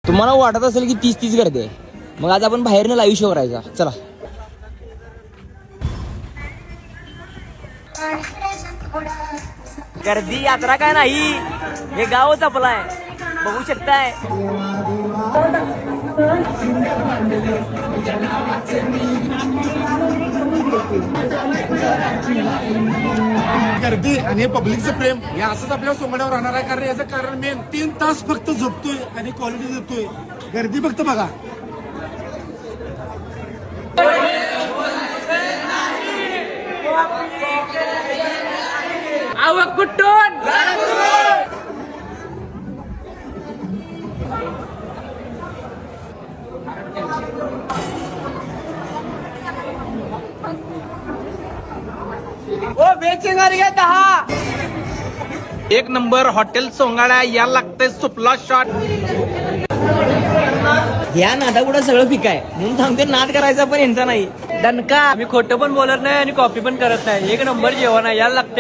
तुम्हाला वाटत असेल की 30 गर्दी आहे, मग आज आपण बाहेरनं लाईव्ह शो करायचा. चला. गर्दी यात्रा काय नाही, हे गावच आपलं आहे, बघू शकताय. गर्दी आणि पब्लिकचं प्रेम हे असंच आपल्या सोंगड्यावर राहणार आहे. कारण याचं कारण मेन 3 तास फक्त झोपतोय आणि क्वालिटी देतोय. गर्दी फक्त बघा. आवक कुठून एक नंबर हॉटेल सोंगाड्या या लागतंय सुपला शॉट. या नादापुढं सगळं पिक आहे म्हणून सांगते, नाद करायचा पण यांचा नाही. दणका. आम्ही खोटं पण बोलत नाही आणि कॉपी पण करत नाही. एक नंबर जेवण आहे, यायला लागते.